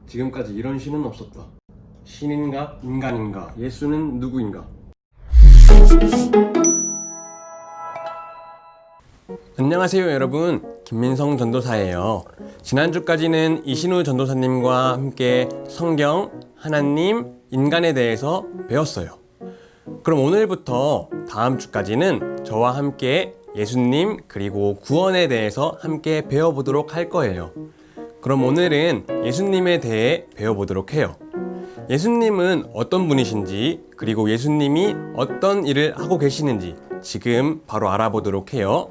지금까지 이런 신은 없었다. 신인가 인간인가? 예수는 누구인가? 안녕하세요 여러분, 김민성 전도사예요. 지난주까지는 이신우 전도사님과 함께 성경, 하나님, 인간에 대해서 배웠어요. 그럼 오늘부터 다음 주까지는 저와 함께 예수님 그리고 구원에 대해서 함께 배워보도록 할 거예요. 그럼 오늘은 예수님에 대해 배워보도록 해요. 예수님은 어떤 분이신지, 그리고 예수님이 어떤 일을 하고 계시는지 지금 바로 알아보도록 해요.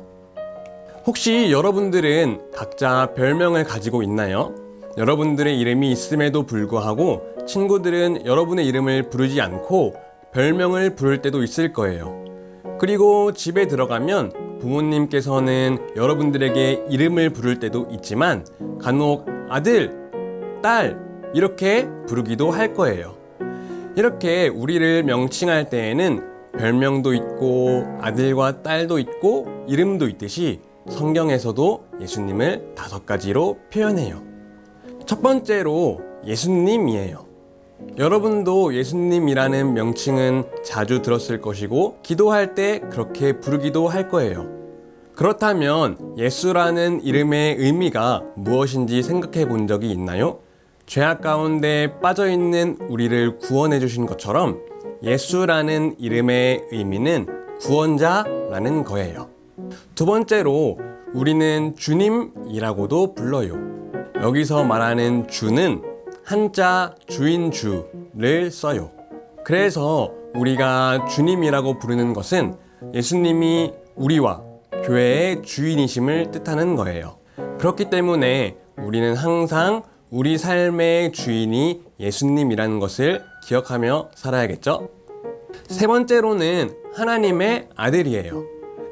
혹시 여러분들은 각자 별명을 가지고 있나요? 여러분들의 이름이 있음에도 불구하고 친구들은 여러분의 이름을 부르지 않고 별명을 부를 때도 있을 거예요. 그리고 집에 들어가면 부모님께서는 여러분들에게 이름을 부를 때도 있지만 간혹 아들, 딸 이렇게 부르기도 할 거예요. 이렇게 우리를 명칭할 때에는 별명도 있고 아들과 딸도 있고 이름도 있듯이 성경에서도 예수님을 5가지로 표현해요. 첫 번째로 예수님이에요. 여러분도 예수님이라는 명칭은 자주 들었을 것이고 기도할 때 그렇게 부르기도 할 거예요. 그렇다면 예수라는 이름의 의미가 무엇인지 생각해 본 적이 있나요? 죄악 가운데 빠져있는 우리를 구원해 주신 것처럼 예수라는 이름의 의미는 구원자라는 거예요. 두 번째로 우리는 주님이라고도 불러요. 여기서 말하는 주는 한자 주인 주를 써요. 그래서 우리가 주님이라고 부르는 것은 예수님이 우리와 교회의 주인이심을 뜻하는 거예요. 그렇기 때문에 우리는 항상 우리 삶의 주인이 예수님이라는 것을 기억하며 살아야겠죠? 세 번째로는 하나님의 아들이에요.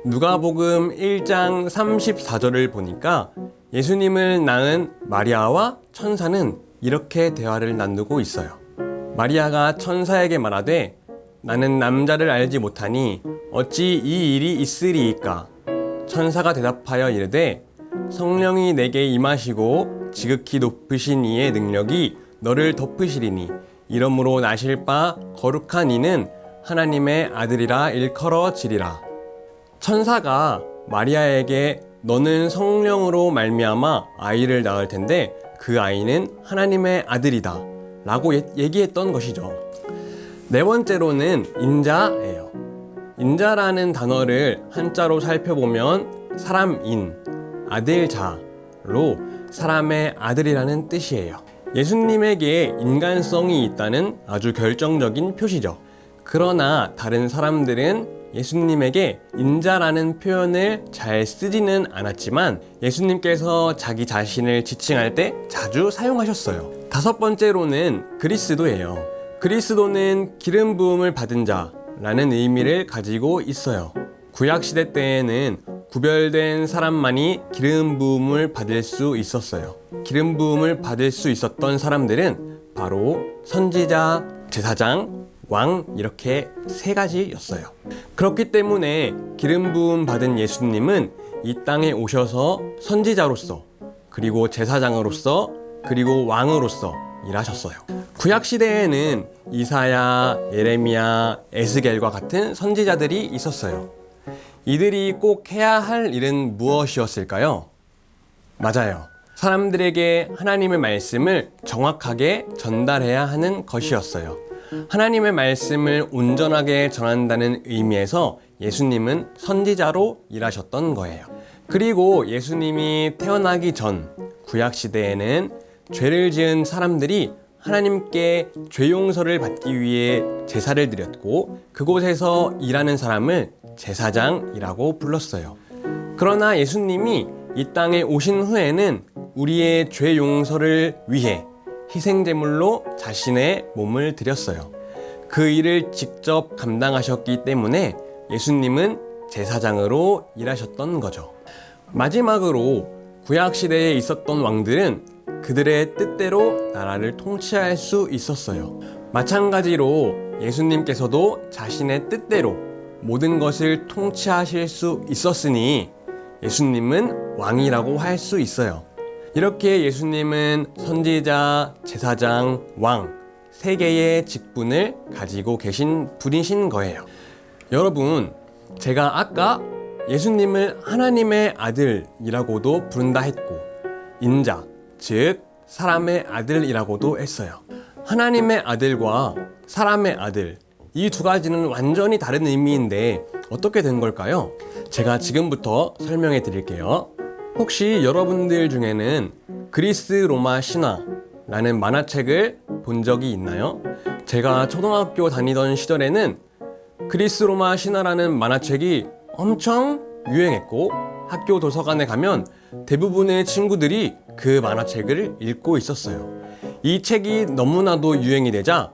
누가복음 1장 34절을 보니까 예수님을 낳은 마리아와 천사는 이렇게 대화를 나누고 있어요. 마리아가 천사에게 말하되 나는 남자를 알지 못하니 어찌 이 일이 있으리이까? 천사가 대답하여 이르되 성령이 내게 임하시고 지극히 높으신 이의 능력이 너를 덮으시리니 이러므로 나실 바 거룩한 이는 하나님의 아들이라 일컬어지리라. 천사가 마리아에게 너는 성령으로 말미암아 아이를 낳을 텐데 그 아이는 하나님의 아들이다 라고 얘기했던 것이죠. 네 번째로는 인자예요. 인자라는 단어를 한자로 살펴보면 사람인, 아들자로 사람의 아들이라는 뜻이에요. 예수님에게 인간성이 있다는 아주 결정적인 표시죠. 그러나 다른 사람들은 예수님에게 인자라는 표현을 잘 쓰지는 않았지만 예수님께서 자기 자신을 지칭할 때 자주 사용하셨어요. 5번째로는 그리스도예요. 그리스도는 기름 부음을 받은 자라는 의미를 가지고 있어요. 구약시대 때에는 구별된 사람만이 기름 부음을 받을 수 있었어요. 기름 부음을 받을 수 있었던 사람들은 바로 선지자, 제사장, 왕 이렇게 3가지였어요. 그렇기 때문에 기름 부음 받은 예수님은 이 땅에 오셔서 선지자로서 그리고 제사장으로서 그리고 왕으로서 일하셨어요. 구약 시대에는 이사야, 예레미야, 에스겔과 같은 선지자들이 있었어요. 이들이 꼭 해야 할 일은 무엇이었을까요? 맞아요. 사람들에게 하나님의 말씀을 정확하게 전달해야 하는 것이었어요. 하나님의 말씀을 온전하게 전한다는 의미에서 예수님은 선지자로 일하셨던 거예요. 그리고 예수님이 태어나기 전 구약시대에는 죄를 지은 사람들이 하나님께 죄 용서를 받기 위해 제사를 드렸고 그곳에서 일하는 사람을 제사장이라고 불렀어요. 그러나 예수님이 이 땅에 오신 후에는 우리의 죄 용서를 위해 희생제물로 자신의 몸을 드렸어요. 그 일을 직접 감당하셨기 때문에 예수님은 제사장으로 일하셨던 거죠. 마지막으로 구약시대에 있었던 왕들은 그들의 뜻대로 나라를 통치할 수 있었어요. 마찬가지로 예수님께서도 자신의 뜻대로 모든 것을 통치하실 수 있었으니 예수님은 왕이라고 할 수 있어요. 이렇게 예수님은 선지자, 제사장, 왕 세 개의 직분을 가지고 계신 분이신 거예요. 여러분, 제가 아까 예수님을 하나님의 아들이라고도 부른다 했고 인자, 즉 사람의 아들이라고도 했어요. 하나님의 아들과 사람의 아들, 이 두 가지는 완전히 다른 의미인데 어떻게 된 걸까요? 제가 지금부터 설명해 드릴게요. 혹시 여러분들 중에는 그리스 로마 신화라는 만화책을 본 적이 있나요? 제가 초등학교 다니던 시절에는 그리스 로마 신화라는 만화책이 엄청 유행했고 학교 도서관에 가면 대부분의 친구들이 그 만화책을 읽고 있었어요. 이 책이 너무나도 유행이 되자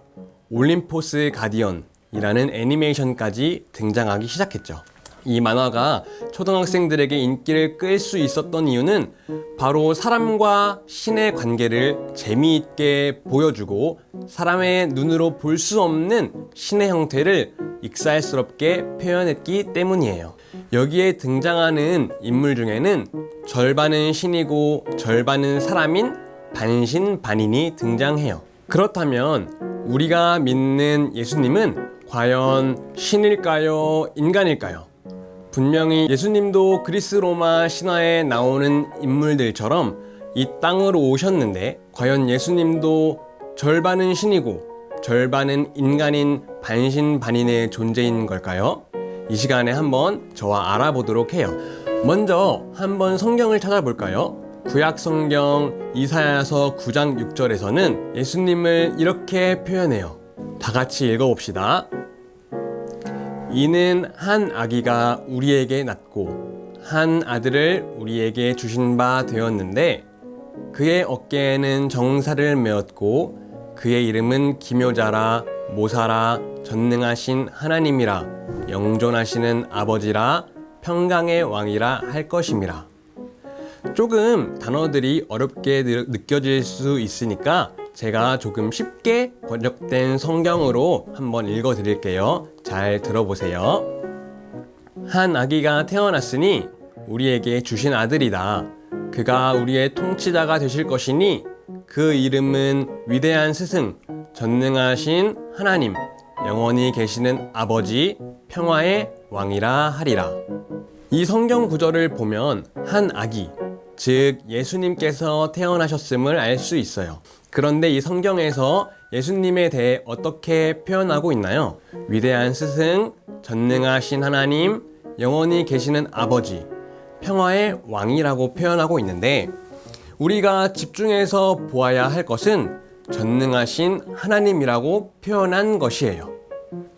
올림포스 가디언이라는 애니메이션까지 등장하기 시작했죠. 이 만화가 초등학생들에게 인기를 끌 수 있었던 이유는 바로 사람과 신의 관계를 재미있게 보여주고 사람의 눈으로 볼 수 없는 신의 형태를 익살스럽게 표현했기 때문이에요. 여기에 등장하는 인물 중에는 절반은 신이고 절반은 사람인 반신반인이 등장해요. 그렇다면 우리가 믿는 예수님은 과연 신일까요? 인간일까요? 분명히 예수님도 그리스 로마 신화에 나오는 인물들처럼 이 땅으로 오셨는데 과연 예수님도 절반은 신이고 절반은 인간인 반신반인의 존재인 걸까요? 이 시간에 한번 저와 알아보도록 해요. 먼저 한번 성경을 찾아볼까요? 구약 성경 이사야서 9장 6절에서는 예수님을 이렇게 표현해요. 다 같이 읽어봅시다. 이는 한 아기가 우리에게 낳고 한 아들을 우리에게 주신 바 되었는데 그의 어깨에는 정사를 메었고 그의 이름은 기묘자라 모사라 전능하신 하나님이라 영존하시는 아버지라 평강의 왕이라 할 것임이라. 조금 단어들이 어렵게 느껴질 수 있으니까 제가 조금 쉽게 번역된 성경으로 한번 읽어 드릴게요. 잘 들어보세요. 한 아기가 태어났으니 우리에게 주신 아들이다. 그가 우리의 통치자가 되실 것이니 그 이름은 위대한 스승, 전능하신 하나님, 영원히 계시는 아버지, 평화의 왕이라 하리라. 이 성경 구절을 보면 한 아기, 즉 예수님께서 태어나셨음을 알 수 있어요. 그런데 이 성경에서 예수님에 대해 어떻게 표현하고 있나요? 위대한 스승, 전능하신 하나님, 영원히 계시는 아버지, 평화의 왕이라고 표현하고 있는데 우리가 집중해서 보아야 할 것은 전능하신 하나님이라고 표현한 것이에요.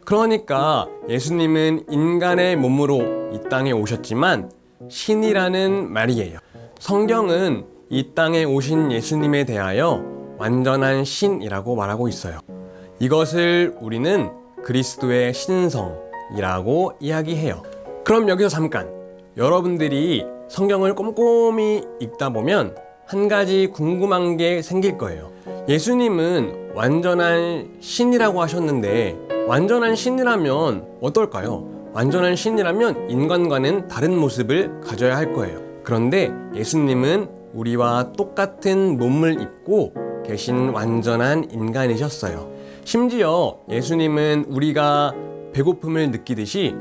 그러니까 예수님은 인간의 몸으로 이 땅에 오셨지만 신이라는 말이에요. 성경은 이 땅에 오신 예수님에 대하여 완전한 신이라고 말하고 있어요. 이것을 우리는 그리스도의 신성이라고 이야기해요. 그럼 여기서 잠깐, 여러분들이 성경을 꼼꼼히 읽다 보면 한 가지 궁금한 게 생길 거예요. 예수님은 완전한 신이라고 하셨는데 완전한 신이라면 어떨까요? 완전한 신이라면 인간과는 다른 모습을 가져야 할 거예요. 그런데 예수님은 우리와 똑같은 몸을 입고 계신 완전한 인간이셨어요. 심지어 예수님은 우리가 배고픔을 느끼듯이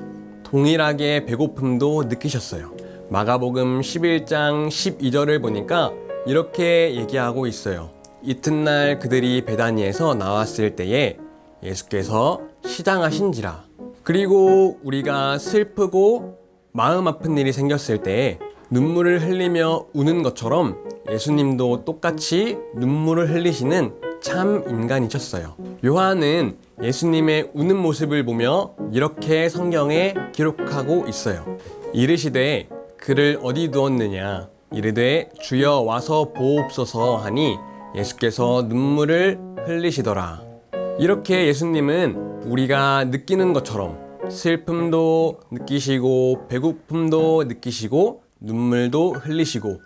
동일하게 배고픔도 느끼셨어요. 마가복음 11장 12절을 보니까 이렇게 얘기하고 있어요. 이튿날 그들이 베다니에서 나왔을 때에 예수께서 시장하신지라. 그리고 우리가 슬프고 마음 아픈 일이 생겼을 때에 눈물을 흘리며 우는 것처럼 예수님도 똑같이 눈물을 흘리시는 참 인간이셨어요. 요한은 예수님의 우는 모습을 보며 이렇게 성경에 기록하고 있어요. 이르시되 그를 어디 두었느냐 이르되 주여 와서 보옵소서 하니 예수께서 눈물을 흘리시더라. 이렇게 예수님은 우리가 느끼는 것처럼 슬픔도 느끼시고 배고픔도 느끼시고 눈물도 흘리시고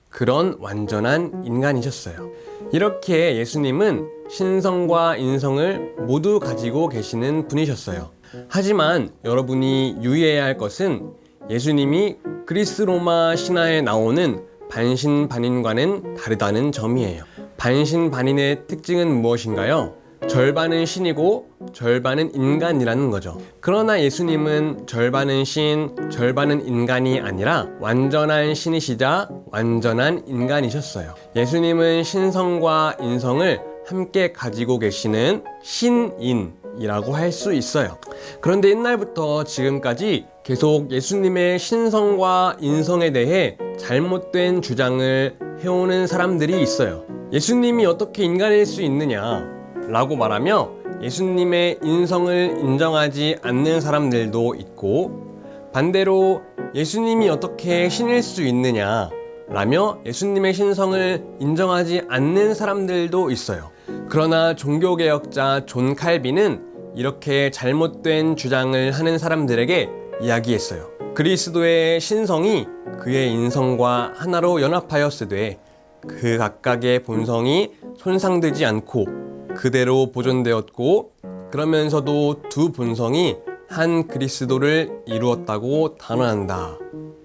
그런 완전한 인간이셨어요. 이렇게 예수님은 신성과 인성을 모두 가지고 계시는 분이셨어요. 하지만 여러분이 유의해야 할 것은 예수님이 그리스 로마 신화에 나오는 반신반인과는 다르다는 점이에요. 반신반인의 특징은 무엇인가요? 절반은 신이고 절반은 인간이라는 거죠. 그러나 예수님은 절반은 신, 절반은 인간이 아니라 완전한 신이시자 완전한 인간이셨어요. 예수님은 신성과 인성을 함께 가지고 계시는 신인이라고 할 수 있어요. 그런데 옛날부터 지금까지 계속 예수님의 신성과 인성에 대해 잘못된 주장을 해오는 사람들이 있어요. 예수님이 어떻게 인간일 수 있느냐 라고 말하며 예수님의 인성을 인정하지 않는 사람들도 있고, 반대로 예수님이 어떻게 신일 수 있느냐 라며 예수님의 신성을 인정하지 않는 사람들도 있어요. 그러나 종교개혁자 존 칼빈은 이렇게 잘못된 주장을 하는 사람들에게 이야기했어요. 그리스도의 신성이 그의 인성과 하나로 연합하였으되 그 각각의 본성이 손상되지 않고 그대로 보존되었고, 그러면서도 두 본성이 한 그리스도를 이루었다고 단언한다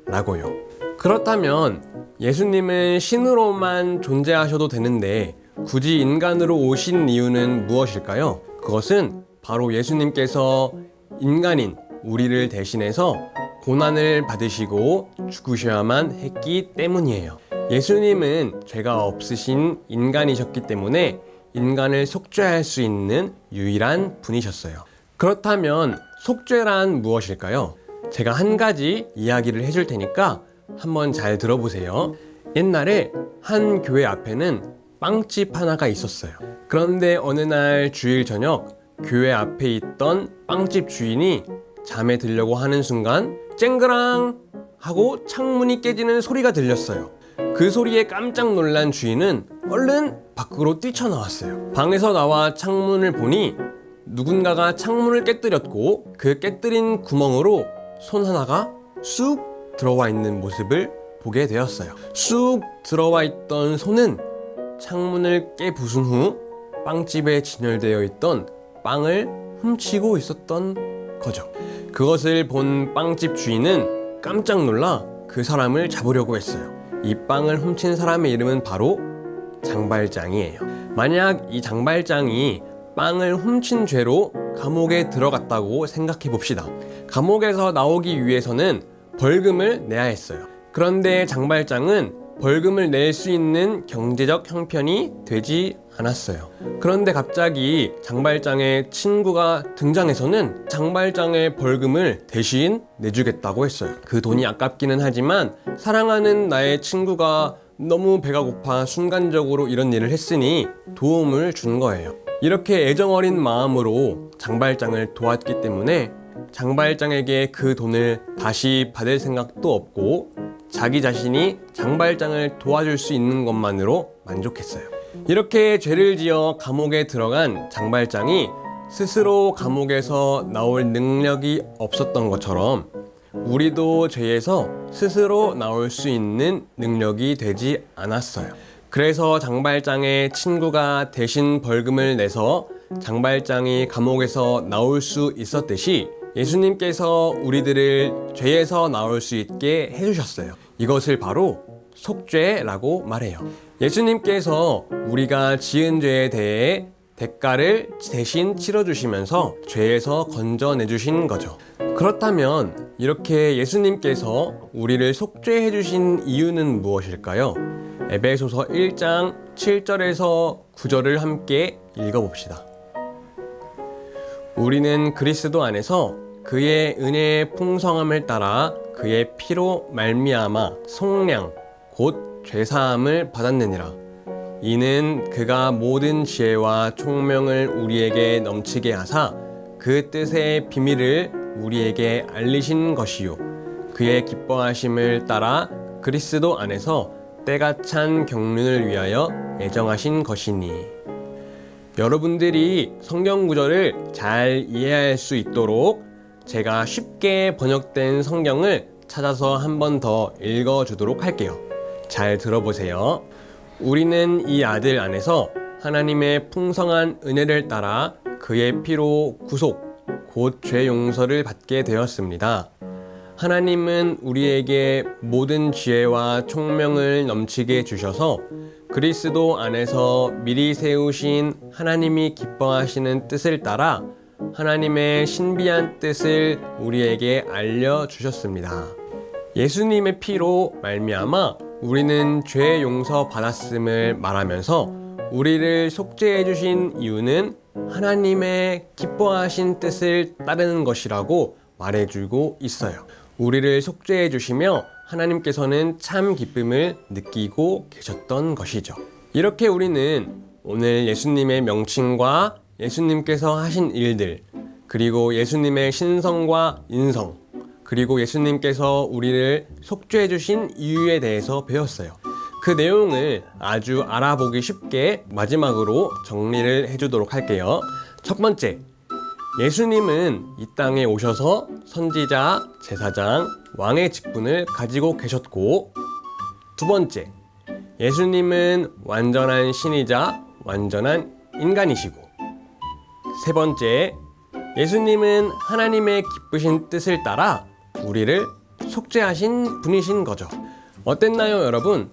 라고요. 그렇다면 예수님은 신으로만 존재하셔도 되는데 굳이 인간으로 오신 이유는 무엇일까요? 그것은 바로 예수님께서 인간인 우리를 대신해서 고난을 받으시고 죽으셔야만 했기 때문이에요. 예수님은 죄가 없으신 인간이셨기 때문에 인간을 속죄할 수 있는 유일한 분이셨어요. 그렇다면 속죄란 무엇일까요? 제가 한 가지 이야기를 해줄 테니까 한번 잘 들어보세요. 옛날에 한 교회 앞에는 빵집 하나가 있었어요. 그런데 어느 날 주일 저녁 교회 앞에 있던 빵집 주인이 잠에 들려고 하는 순간 쨍그랑 하고 창문이 깨지는 소리가 들렸어요. 그 소리에 깜짝 놀란 주인은 얼른 밖으로 뛰쳐나왔어요. 방에서 나와 창문을 보니 누군가가 창문을 깨뜨렸고 그 깨뜨린 구멍으로 손 하나가 쑥 들어와 있는 모습을 보게 되었어요. 쑥 들어와 있던 손은 창문을 깨부순 후 빵집에 진열되어 있던 빵을 훔치고 있었던 거죠. 그것을 본 빵집 주인은 깜짝 놀라 그 사람을 잡으려고 했어요. 이 빵을 훔친 사람의 이름은 바로 장발장이에요. 만약 이 장발장이 빵을 훔친 죄로 감옥에 들어갔다고 생각해 봅시다. 감옥에서 나오기 위해서는 벌금을 내야 했어요. 그런데 장발장은 벌금을 낼 수 있는 경제적 형편이 되지 않았어요. 그런데 갑자기 장발장의 친구가 등장해서는 장발장의 벌금을 대신 내주겠다고 했어요. 그 돈이 아깝기는 하지만 사랑하는 나의 친구가 너무 배가 고파 순간적으로 이런 일을 했으니 도움을 준 거예요. 이렇게 애정 어린 마음으로 장발장을 도왔기 때문에 장발장에게 그 돈을 다시 받을 생각도 없고 자기 자신이 장발장을 도와줄 수 있는 것만으로 만족했어요. 이렇게 죄를 지어 감옥에 들어간 장발장이 스스로 감옥에서 나올 능력이 없었던 것처럼 우리도 죄에서 스스로 나올 수 있는 능력이 되지 않았어요. 그래서 장발장의 친구가 대신 벌금을 내서 장발장이 감옥에서 나올 수 있었듯이 예수님께서 우리들을 죄에서 나올 수 있게 해주셨어요. 이것을 바로 속죄라고 말해요. 예수님께서 우리가 지은 죄에 대해 대가를 대신 치러주시면서 죄에서 건져내주신 거죠. 그렇다면 이렇게 예수님께서 우리를 속죄해 주신 이유는 무엇일까요? 에베소서 1장 7절에서 9절을 함께 읽어봅시다. 우리는 그리스도 안에서 그의 은혜의 풍성함을 따라 그의 피로 말미암아 속량 곧 죄사함을 받았느니라. 이는 그가 모든 지혜와 총명을 우리에게 넘치게 하사 그 뜻의 비밀을 우리에게 알리신 것이요 그의 기뻐하심을 따라 그리스도 안에서 때가 찬 경륜을 위하여 예정하신 것이니. 여러분들이 성경 구절을 잘 이해할 수 있도록 제가 쉽게 번역된 성경을 찾아서 한 번 더 읽어주도록 할게요. 잘 들어보세요. 우리는 이 아들 안에서 하나님의 풍성한 은혜를 따라 그의 피로 구속, 곧 죄 용서를 받게 되었습니다. 하나님은 우리에게 모든 지혜와 총명을 넘치게 주셔서 그리스도 안에서 미리 세우신 하나님이 기뻐하시는 뜻을 따라 하나님의 신비한 뜻을 우리에게 알려주셨습니다. 예수님의 피로 말미암아 우리는 죄 용서 받았음을 말하면서 우리를 속죄해 주신 이유는 하나님의 기뻐하신 뜻을 따르는 것이라고 말해주고 있어요. 우리를 속죄해 주시며 하나님께서는 참 기쁨을 느끼고 계셨던 것이죠. 이렇게 우리는 오늘 예수님의 명칭과 예수님께서 하신 일들, 그리고 예수님의 신성과 인성, 그리고 예수님께서 우리를 속죄해 주신 이유에 대해서 배웠어요. 그 내용을 아주 알아보기 쉽게 마지막으로 정리를 해주도록 할게요. 첫 번째, 예수님은 이 땅에 오셔서 선지자, 제사장, 왕의 직분을 가지고 계셨고, 두 번째, 예수님은 완전한 신이자 완전한 인간이시고, 세 번째, 예수님은 하나님의 기쁘신 뜻을 따라 우리를 속죄하신 분이신 거죠. 어땠나요, 여러분?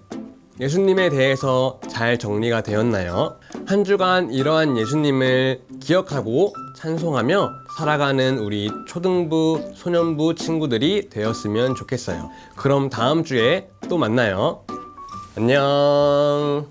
예수님에 대해서 잘 정리가 되었나요? 한 주간 이러한 예수님을 기억하고 찬송하며 살아가는 우리 초등부, 소년부 친구들이 되었으면 좋겠어요. 그럼 다음 주에 또 만나요. 안녕.